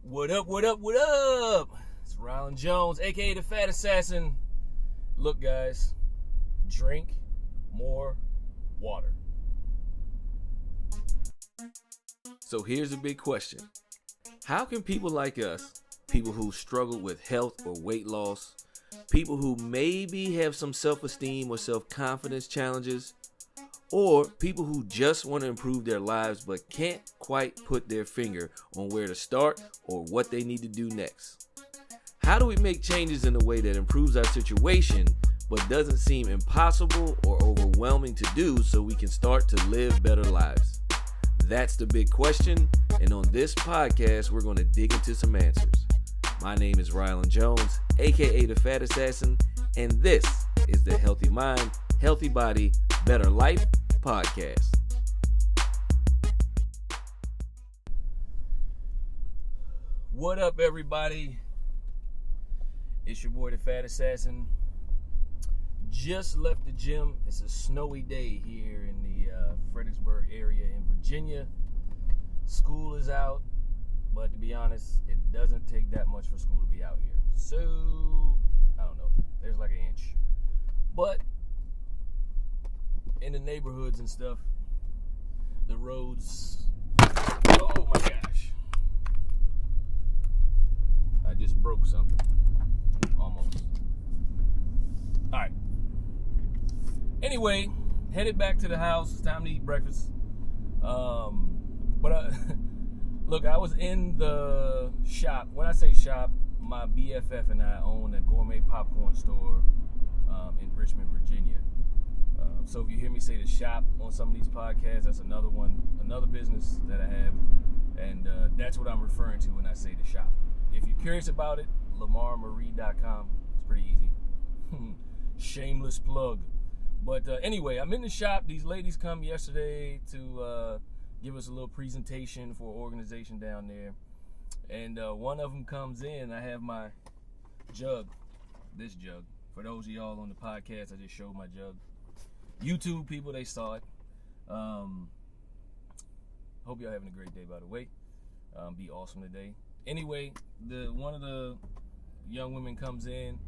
What up, what up, what up? It's Rialand Jones, aka the Fat Assassin. Look, guys, drink more water. So here's a big question. How can people like us, people who struggle with health or weight loss, people who maybe have some self-esteem or self-confidence challenges, or people who just want to improve their lives but can't quite put their finger on where to start or what they need to do next? How do we make changes in a way that improves our situation but doesn't seem impossible or overwhelming to do so we can start to live better lives? That's the big question, and on this podcast, we're going to dig into some answers. My name is Rialand Jones, aka the Fat Assassin, and this is the Healthy Mind, Healthy Body, Better Life podcast. What up, everybody? It's your boy, the Fat Assassin. Just left the gym. It's a snowy day here in the Fredericksburg area in Virginia. School is out, but to be honest, it doesn't take that much for school to be out here. So, I don't know. There's like an inch. But in the neighborhoods and stuff, the roads, oh my gosh, I just broke something, almost. All right, anyway, headed back to the house. It's time to eat breakfast. Look, I was in the shop. When I say shop, my BFF and I own a gourmet popcorn store in Richmond, Virginia. So if you hear me say the shop on some of these podcasts, that's another business that I have, and that's what I'm referring to when I say the shop. If you're curious about it, lamarmarie.com. It's pretty easy. Shameless plug. But anyway, I'm in the shop. These ladies come yesterday to give us a little presentation for an organization down there, and one of them comes in. I have my jug, this jug. For those of y'all on the podcast, I just showed my jug. YouTube people, they saw it. Hope y'all having a great day, by the way. Be awesome today. Anyway, one of the young women comes in,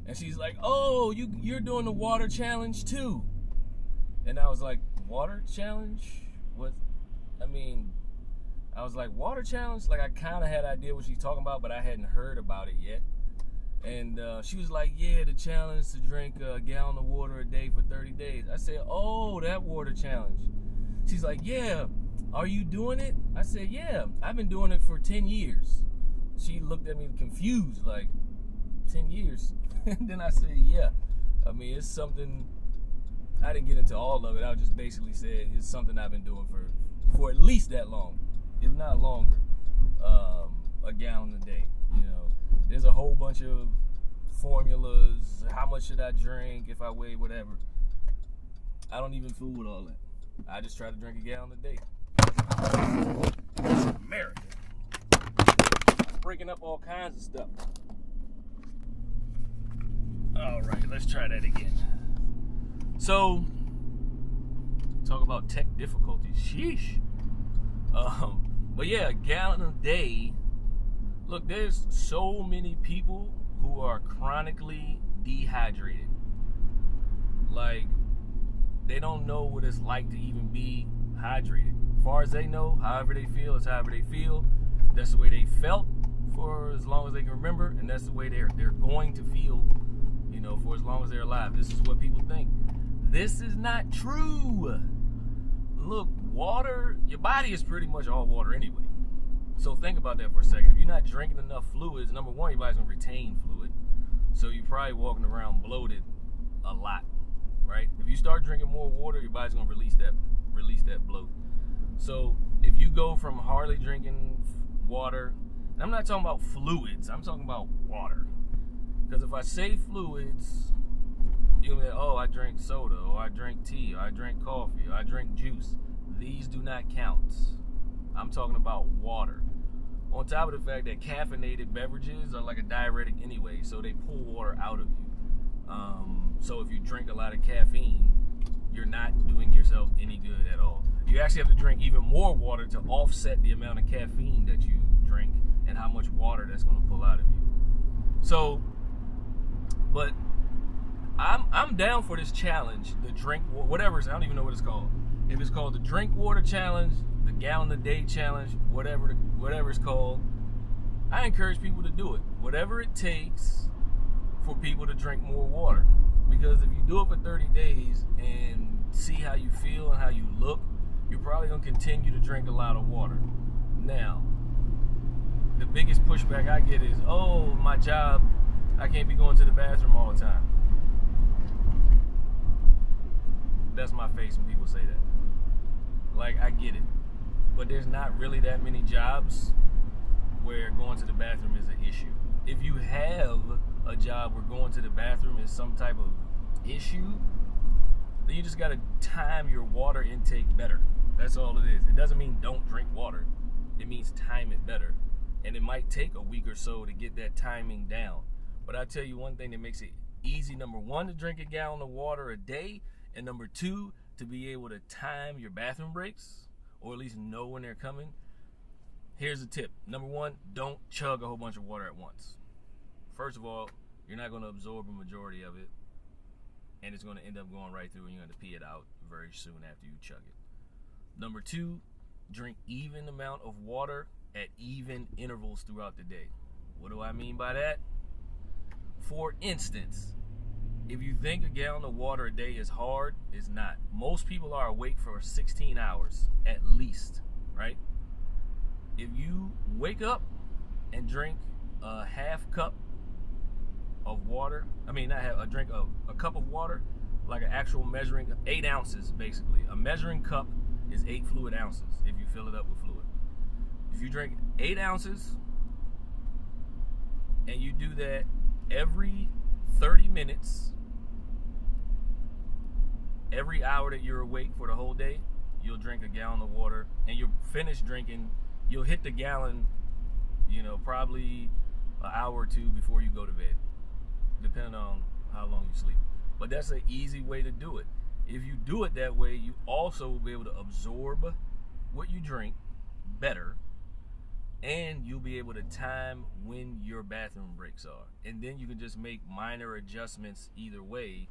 and she's like, "Oh, you're doing the water challenge too?" And I was like, "Water challenge? What? I mean, I was like, water challenge? Like, I kind of had an idea what she's talking about, but I hadn't heard about it yet." And she was like, "Yeah, the challenge to drink a gallon of water a day for 30 days. I said, "Oh, that water challenge." She's like, "Yeah, are you doing it?" I said, "Yeah, I've been doing it for 10 years. She looked at me confused, like, 10 years? And then I said, "Yeah. I mean, it's something," I didn't get into all of it. I just basically said it's something I've been doing for at least that long, if not longer. A gallon a day, you know. There's a whole bunch of formulas. How much should I drink if I weigh whatever? I don't even fool with all that. I just try to drink a gallon a day. It's America. Breaking up all kinds of stuff. All right, let's try that again. So, talk about tech difficulties. Sheesh. But yeah, a gallon a day. Look, there's so many people who are chronically dehydrated. Like, they don't know what it's like to even be hydrated. As far as they know, however they feel is however they feel. That's the way they felt for as long as they can remember, and that's the way they're going to feel, you know, for as long as they're alive. This is what people think. This is not true. Look, water, your body is pretty much all water anyway. So think about that for a second. If you're not drinking enough fluids, number one, your body's gonna retain fluid. So you're probably walking around bloated a lot, right? If you start drinking more water, your body's gonna release that bloat. So if you go from hardly drinking water, and I'm not talking about fluids, I'm talking about water. Because if I say fluids, you're gonna be like, "Oh, I drink soda, or I drink tea, or I drink coffee, or I drink juice." These do not count. I'm talking about water. On top of the fact that caffeinated beverages are like a diuretic anyway, so they pull water out of you. So if you drink a lot of caffeine, you're not doing yourself any good at all. you actually have to drink even more water to offset the amount of caffeine that you drink and how much water that's going to pull out of you. So, but I'm down for this challenge, the drink, whatever, I don't even know what it's called. If it's called the drink water challenge, the gallon a day challenge, whatever it's called, I encourage people to do it. Whatever it takes for people to drink more water. Because if you do it for 30 days and see how you feel and how you look, you're probably going to continue to drink a lot of water. Now, the biggest pushback I get is, oh, my job, I can't be going to the bathroom all the time. That's my face when people say that. Like, I get it. But there's not really that many jobs where going to the bathroom is an issue. If you have a job where going to the bathroom is some type of issue, then you just got to time your water intake better. That's all it is. It doesn't mean don't drink water. It means time it better. And it might take a week or so to get that timing down. But I'll tell you one thing that makes it easy. Number one, to drink a gallon of water a day. And number two, to be able to time your bathroom breaks, or at least know when they're coming. Here's a tip. Number one, don't chug a whole bunch of water at once. First of all, you're not going to absorb a majority of it, and it's going to end up going right through, and you're going to pee it out very soon after you chug it. Number two, drink even amount of water at even intervals throughout the day. What do I mean by that? For instance, if you think a gallon of water a day is hard, it's not. Most people are awake for 16 hours at least, right? If you wake up and drink a half cup of water, a cup of water, like an actual measuring, 8 ounces basically. A measuring cup is 8 fluid ounces if you fill it up with fluid. If you drink 8 ounces and you do that every 30 minutes, every hour that you're awake for the whole day, you'll drink a gallon of water, and you'll finish drinking, you'll hit the gallon, probably an hour or two before you go to bed, depending on how long you sleep. But that's an easy way to do it. If you do it that way, you also will be able to absorb what you drink better, and you'll be able to time when your bathroom breaks are. And then you can just make minor adjustments either way,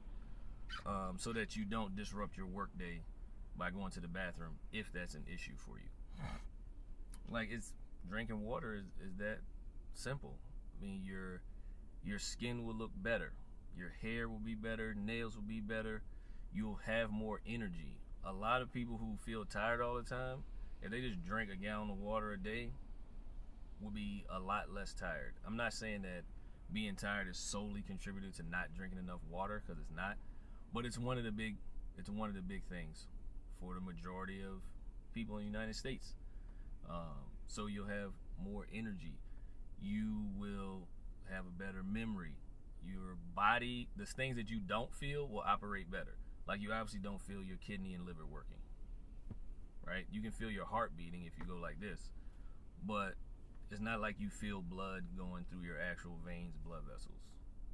so that you don't disrupt your workday by going to the bathroom if that's an issue for you. Like, it's drinking water is that simple. I mean, your skin will look better, your hair will be better, nails will be better, you'll have more energy. A lot of people who feel tired all the time, if they just drink a gallon of water a day, will be a lot less tired. I'm not saying that being tired is solely contributed to not drinking enough water, because it's not. But it's one of the big things for the majority of people in the United States. So you'll have more energy. You will have a better memory. Your body, the things that you don't feel, will operate better. Like, you obviously don't feel your kidney and liver working, right? You can feel your heart beating if you go like this, but it's not like you feel blood going through your actual veins, blood vessels.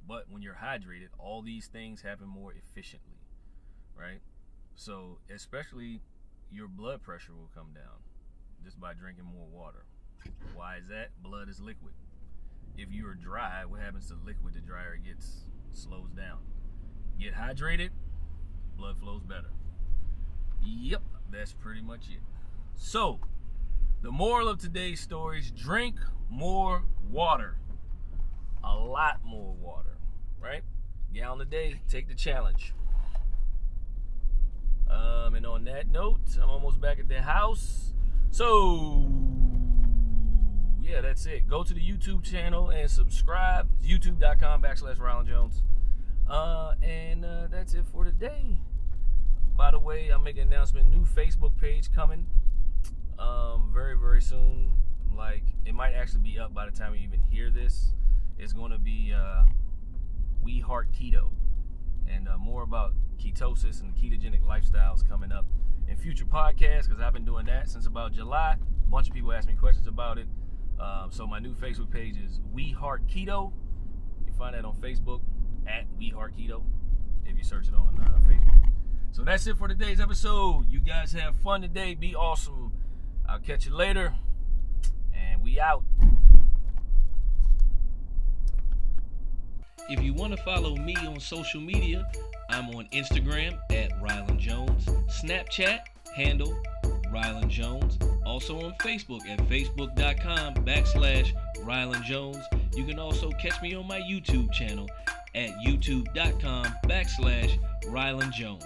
But when you're hydrated, all these things happen more efficiently, right? So especially your blood pressure will come down just by drinking more water. Why is that? Blood is liquid. If you are dry, what happens to liquid? The drier it gets, slows down. Get hydrated, blood flows better. Yep, that's pretty much it. So, the moral of today's story is drink more water. A lot more water, right? Gallon a day, take the challenge. And on that note, I'm almost back at the house. So, yeah, that's it. Go to the YouTube channel and subscribe. youtube.com/Rialand Jones. And that's it for today. By the way, I'm making an announcement. New Facebook page coming very, very soon. Like, it might actually be up by the time you even hear this. It's going to be We Heart Keto. And more about ketosis and ketogenic lifestyles coming up in future podcasts, because I've been doing that since about July. A bunch of people ask me questions about it. So my new Facebook page is We Heart Keto. You can find that on Facebook at We Heart Keto if you search it on Facebook. So that's it for today's episode. You guys have fun today. Be awesome. I'll catch you later. And we out. If you want to follow me on social media, I'm on Instagram at Rialand Jones, Snapchat handle Rialand Jones, also on Facebook at facebook.com/Rialand Jones. You can also catch me on my YouTube channel at youtube.com/Rialand Jones.